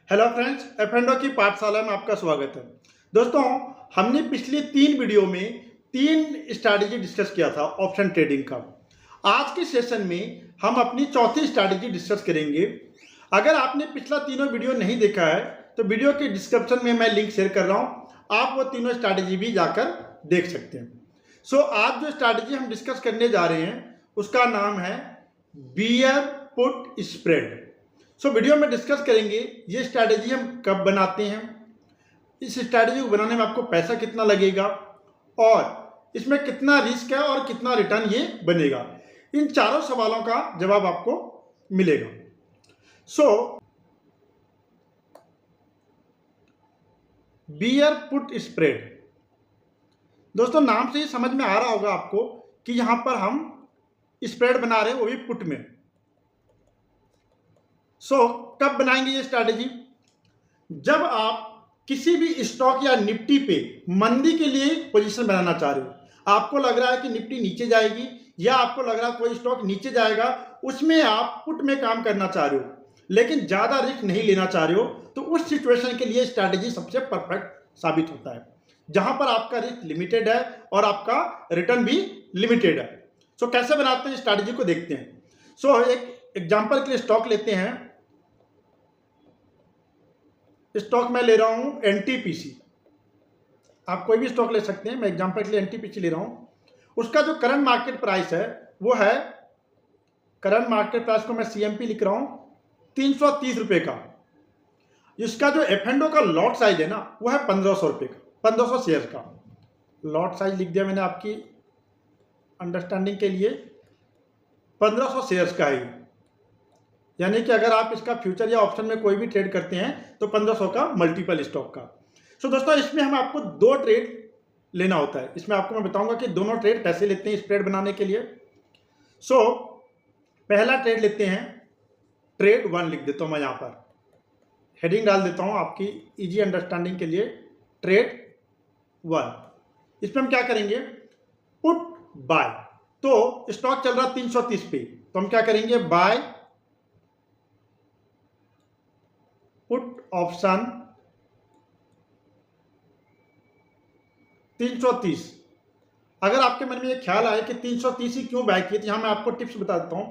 Hello friends, F&O की पाठशाला में आपका स्वागत है। दोस्तों, हमने पिछले 3 वीडियो में 3 स्ट्रैटेजी डिस्कस किया था ऑप्शन ट्रेडिंग का। आज के सेशन में हम अपनी चौथी स्ट्रैटेजी डिस्कस करेंगे। अगर आपने पिछला तीनों वीडियो नहीं देखा है तो वीडियो के डिस्क्रिप्शन में मैं लिंक शेयर कर रहा हूँ, आप वो तीनों स्ट्रैटेजी भी जाकर देख सकते हैं। आज जो स्ट्रैटेजी हम डिस्कस करने जा रहे हैं उसका नाम है बियर पुट स्प्रेड। वीडियो में डिस्कस करेंगे ये स्ट्रैटेजी हम कब बनाते हैं, इस स्ट्रैटेजी को बनाने में आपको पैसा कितना लगेगा और इसमें कितना रिस्क है और कितना रिटर्न ये बनेगा। इन चारों सवालों का जवाब आपको मिलेगा। बियर पुट स्प्रेड, दोस्तों नाम से ही समझ में आ रहा होगा आपको कि यहां पर हम स्प्रेड बना रहे हैं, वो भी पुट में। कब बनाएंगे ये स्ट्रैटेजी? जब आप किसी भी स्टॉक या निफ्टी पे मंदी के लिए पोजीशन बनाना चाह रहे हो, आपको लग रहा है कि निफ्टी नीचे जाएगी या आपको लग रहा है कोई स्टॉक नीचे जाएगा, उसमें आप पुट में काम करना चाह रहे हो लेकिन ज्यादा रिस्क नहीं लेना चाह रहे हो, तो उस सिचुएशन के लिए स्ट्रैटेजी सबसे परफेक्ट साबित होता है, जहां पर आपका रिस्क लिमिटेड है और आपका रिटर्न भी लिमिटेड है। कैसे बनाते हैं स्ट्रैटेजी को देखते हैं। एक एग्जांपल के लिए स्टॉक लेते हैं। स्टॉक मैं ले रहा हूं एनटीपीसी, आप कोई भी स्टॉक ले सकते हैं, मैं एग्जांपल के लिए एनटीपीसी ले रहा हूं। उसका जो करंट मार्केट प्राइस है वो है, करंट मार्केट प्राइस को मैं सीएमपी लिख रहा हूं 330 रुपए का। इसका जो एफ&ओ का लॉट साइज है ना वो है 1500 रुपए का, 1500 शेयर का लॉट साइज लिख दिया मैंने आपकी अंडरस्टैंडिंग के लिए। 1500 शेयर्स का है, यानी कि अगर आप इसका फ्यूचर या ऑप्शन में कोई भी ट्रेड करते हैं तो 1500 का मल्टीपल स्टॉक का। दोस्तों इसमें हम आपको 2 ट्रेड लेना होता है। इसमें आपको मैं बताऊंगा कि दोनों ट्रेड कैसे लेते हैं स्प्रेड बनाने के लिए। पहला ट्रेड लेते हैं, ट्रेड 1 लिख देता हूं मैं, यहां पर हेडिंग डाल देता हूं आपकी इजी अंडरस्टैंडिंग के लिए, ट्रेड 1। इसमें हम क्या करेंगे, पुट बाय। तो स्टॉक चल रहा 330 पे, तो हम क्या करेंगे, बाय पुट ऑप्शन 330। अगर आपके मन में ये ख्याल आए कि 330 ही क्यों बाय किए, तो यहां मैं आपको टिप्स बता देता हूं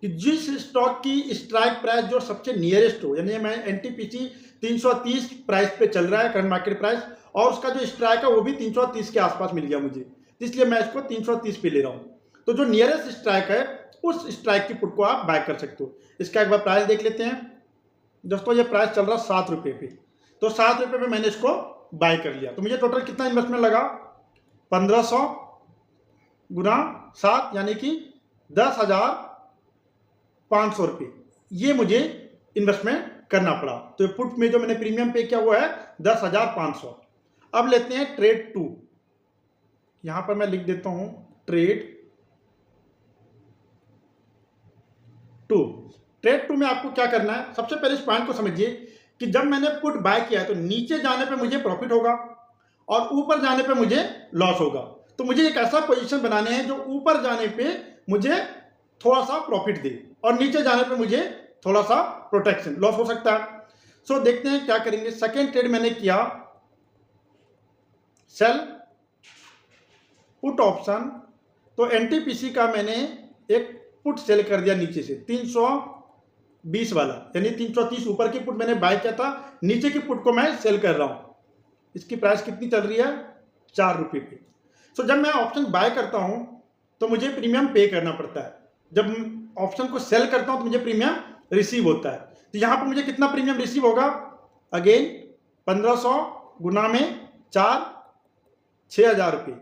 कि जिस स्टॉक की स्ट्राइक प्राइस जो सबसे नियरेस्ट हो, यानी मैं एनटीपीसी 330 प्राइस पे चल रहा है करंट मार्केट प्राइस, और उसका जो स्ट्राइक है वो भी 330 के आसपास मिल गया मुझे, इसलिए मैं इसको 330 पे ले रहा हूं। तो जो नियरेस्ट स्ट्राइक है उस स्ट्राइक की पुट को आप बाय कर सकते हो। इसका एक बार प्राइस देख लेते हैं। दोस्तों ये प्राइस चल रहा 7 रुपये पे, तो 7 रुपये पे मैंने इसको बाय कर लिया। तो मुझे टोटल कितना इन्वेस्टमेंट लगा, 1500 गुना 7 यानी कि 10,500 रुपये, ये मुझे इन्वेस्टमेंट करना पड़ा। तो पुट में जो मैंने प्रीमियम पे किया हुआ है 10,500। अब लेते हैं ट्रेड 2, यहां पर मैं लिख देता हूं ट्रेड 2। ट्रेड 2 में आपको क्या करना है, सबसे पहले इस पॉइंट को समझिए कि जब मैंने पुट बाय किया है तो नीचे जाने पे मुझे प्रॉफिट होगा और ऊपर जाने पे मुझे लॉस होगा। तो मुझे एक ऐसा पोजीशन बनाने हैं जो ऊपर जाने पे मुझे थोड़ा सा प्रॉफिट दे और नीचे जाने पे मुझे थोड़ा सा प्रोटेक्शन, लॉस हो सकता है। देखते हैं क्या करेंगे। सेकेंड ट्रेड मैंने किया सेल पुट ऑप्शन, तो एनटीपीसी का मैंने एक पुट सेल कर दिया नीचे से 320 वाला, यानी 330 ऊपर की पुट मैंने बाय किया था, नीचे की पुट को मैं सेल कर रहा हूं। इसकी प्राइस कितनी चल रही है, 4 रुपये पे। जब मैं ऑप्शन बाय करता हूं तो मुझे प्रीमियम पे करना पड़ता है, जब ऑप्शन को सेल करता हूं तो मुझे प्रीमियम रिसीव होता है। तो यहां पर मुझे कितना प्रीमियम रिसीव होगा, अगेन 1500 गुना में 4, 6,000 रुपये।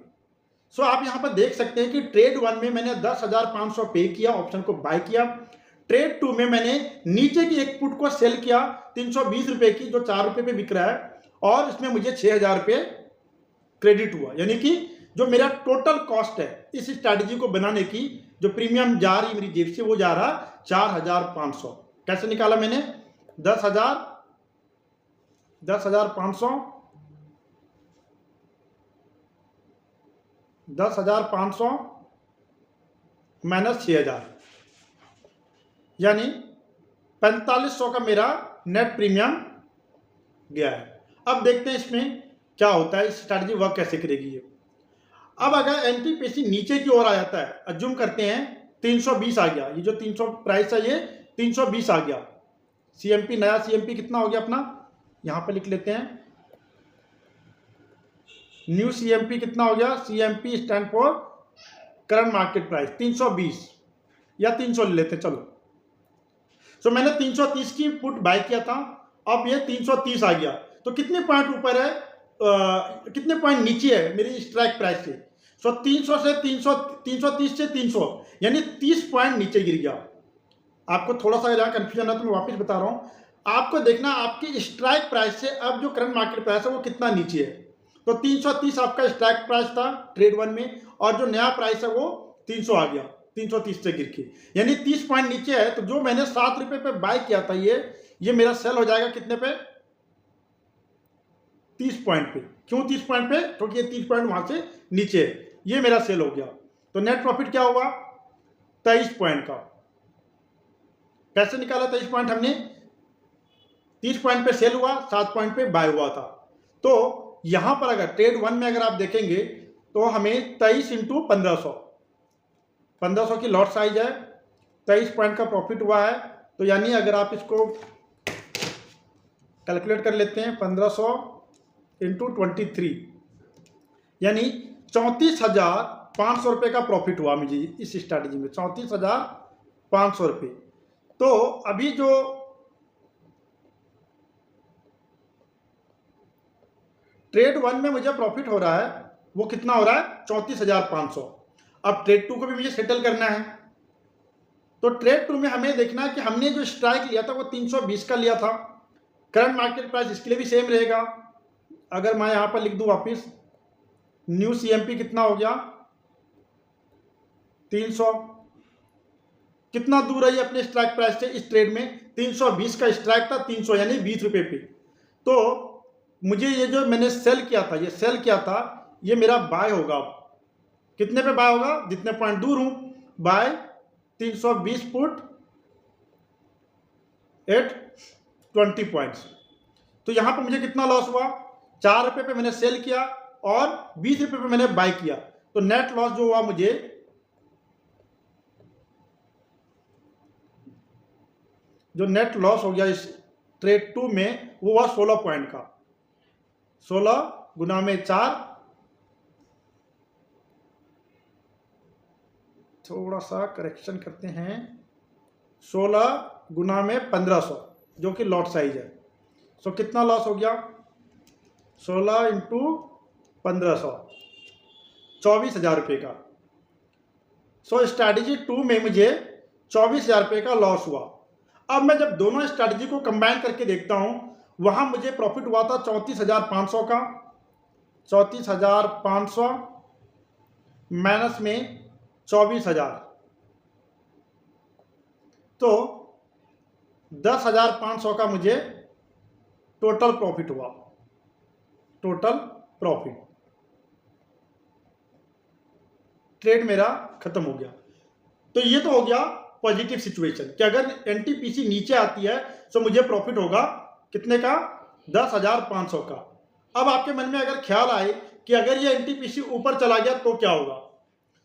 आप यहां पर देख सकते हैं कि ट्रेड 1 में मैंने 10,500 पे किया, ऑप्शन को बाय किया। ट्रेड 2 में मैंने नीचे की एक पुट को सेल किया 320 रुपए की, जो 4 रुपए पे बिक रहा है, और इसमें मुझे 6,000 रुपये क्रेडिट हुआ। यानी कि जो मेरा टोटल कॉस्ट है इस स्ट्रैटेजी को बनाने की, जो प्रीमियम जा रही मेरी जेब से, वो जा रहा 4,500। कैसे निकाला मैंने, 10,500 माइनस 6,000, यानी 4500 का मेरा नेट प्रीमियम गया है। अब देखते हैं इसमें क्या होता है, स्ट्रैटेजी वर्क कैसे करेगी ये। अब अगर एनटीपीसी नीचे की ओर आ जाता है, अज्यूम करते हैं 320 आ गया, ये जो 300 प्राइस है ये 320 आ गया, सीएमपी नया सीएमपी कितना हो गया अपना, यहां पर लिख लेते हैं, न्यू सीएमपी कितना हो गया, CMP stand for current market price 320 या 300 ले लेते हैं चलो। सो मैंने 330 की पुट बाय किया था, अब ये 330 आ गया, तो कितने पॉइंट ऊपर है, कितने पॉइंट नीचे है मेरी स्ट्राइक प्राइस से। सो 300 से 300, 330 से 300 यानी 30 पॉइंट नीचे गिर गया। आपको थोड़ा सा जहाँ कंफ्यूजन है तो मैं वापस बता रहा हूँ, आपको देखना आपकी स्ट्राइक प्राइस से अब जो करंट मार्केट प्राइस है वो कितना नीचे है। तो 330 आपका स्ट्राइक प्राइस था ट्रेड 1 में, और जो नया प्राइस है वो 300 आ गया 330 से गिर के, यानी 30 पॉइंट नीचे है। तो जो मैंने 7 रुपये पे बाय किया था ये मेरा सेल हो जाएगा कितने पे, 30 पॉइंट पे। क्यों 30 पॉइंट पे, क्योंकि ये 30 पॉइंट वहां से नीचे है, ये मेरा सेल हो गया। तो नेट प्रॉफिट क्या हुआ, 23 पॉइंट का। कैसे निकाला 23 पॉइंट हमने, 30 पॉइंट पे सेल हुआ, 7 पॉइंट पे बाय हुआ था। तो यहां पर अगर ट्रेड 1 में अगर आप देखेंगे तो हमें 23 इंटू 1500 की लॉट साइज है, 23 पॉइंट का प्रॉफिट हुआ है। तो यानी अगर आप इसको कैलकुलेट कर लेते हैं, 1500 इंटू 23 यानी 34,500 रुपये का प्रॉफिट हुआ मुझे इस स्ट्रैटेजी में, 34,500 रुपये। तो अभी जो ट्रेड 1 में मुझे प्रॉफिट हो रहा है वो कितना हो रहा है, 34,500। अब ट्रेड 2 को भी मुझे सेटल करना है, तो ट्रेड 2 में हमें देखना है कि हमने जो स्ट्राइक लिया था वो 320 का लिया था, करंट मार्केट प्राइस इसके लिए भी सेम रहेगा। अगर मैं यहां पर लिख दूं वापिस, न्यू सीएमपी कितना हो गया 300, कितना दूर है ये अपने स्ट्राइक प्राइस से इस ट्रेड में, 320 का स्ट्राइक था, 300 यानी 20 रुपये पे। तो मुझे ये जो मैंने सेल किया था, ये सेल किया था, ये मेरा बाय होगा, कितने पे बाय होगा, जितने पॉइंट दूर हूं, बाय 320 पुट एट 20 पॉइंट्स। तो यहां पर मुझे कितना लॉस हुआ, 4 रुपये पे मैंने सेल किया और 20 रुपये पे मैंने बाय किया, तो नेट लॉस जो हुआ मुझे, जो नेट लॉस हो गया इस ट्रेड 2 में वो हुआ 16 पॉइंट का, 16 गुना में 4, थोड़ा सा करेक्शन करते हैं, 16 गुना में 1500 जो कि लॉट साइज है। सो कितना लॉस हो गया, 16 इंटू 1500, 24,000 रुपये का। सो स्ट्रैटेजी 2 में मुझे 24,000 रुपये का लॉस हुआ। अब मैं जब दोनों स्ट्रैटेजी को कंबाइन करके देखता हूं, वहां मुझे प्रॉफिट हुआ था 34,500 का, 34,500 माइनस में 24,000, तो 10,500 का मुझे टोटल प्रॉफिट हुआ, टोटल प्रॉफिट। ट्रेड मेरा खत्म हो गया। तो ये तो हो गया पॉजिटिव सिचुएशन कि अगर एनटीपीसी नीचे आती है तो मुझे प्रॉफिट होगा कितने का, 10,500 का। अब आपके मन में अगर ख्याल आए कि अगर ये एनटीपीसी ऊपर चला गया तो क्या होगा।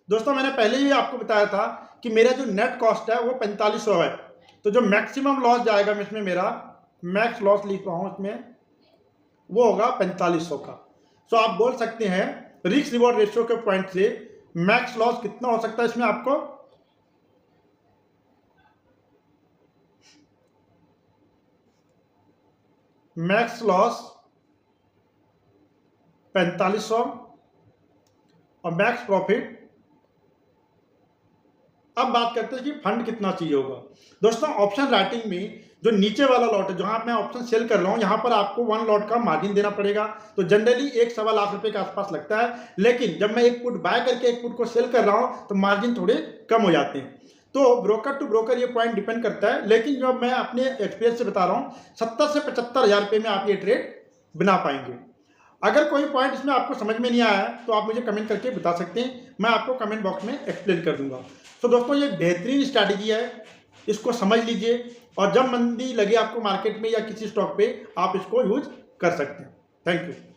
दोस्तों मैंने पहले ही आपको बताया था कि मेरा जो नेट कॉस्ट है वो 4500 है, तो जो मैक्सिमम लॉस जाएगा इसमें, मेरा मैक्स लॉस लिख रहा हूं इसमें, वो होगा 4500 का। सो आप बोल सकते हैं रिस्क रिवॉर्ड रेशियो के पॉइंट से मैक्स लॉस कितना हो सकता है इसमें आपको, मैक्स लॉस 4500 और मैक्स प्रॉफिट। अब बात करते हैं कि फंड कितना चाहिए होगा। दोस्तों ऑप्शन राइटिंग में जो नीचे वाला लॉट है, जहां मैं ऑप्शन सेल कर रहा हूं, यहां पर आपको 1 लॉट का मार्जिन देना पड़ेगा, तो जनरली 1.25 लाख रुपए के आसपास लगता है। लेकिन जब मैं एक पुट बाय करके एक पुट को सेल कर रहा हूं तो मार्जिन थोड़े कम हो जाते हैं। तो ब्रोकर टू ब्रोकर ये पॉइंट डिपेंड करता है, लेकिन जो मैं अपने एक्सपीरियंस से बता रहा हूँ 70 से 75,000 रुपये में आप ये ट्रेड बना पाएंगे। अगर कोई पॉइंट इसमें आपको समझ में नहीं आया है तो आप मुझे कमेंट करके बता सकते हैं, मैं आपको कमेंट बॉक्स में एक्सप्लेन कर दूंगा। तो दोस्तों ये बेहतरीन स्ट्रैटेजी है, इसको समझ लीजिए और जब मंदी लगे आपको मार्केट में या किसी स्टॉक पे, आप इसको यूज कर सकते हैं। Thank you.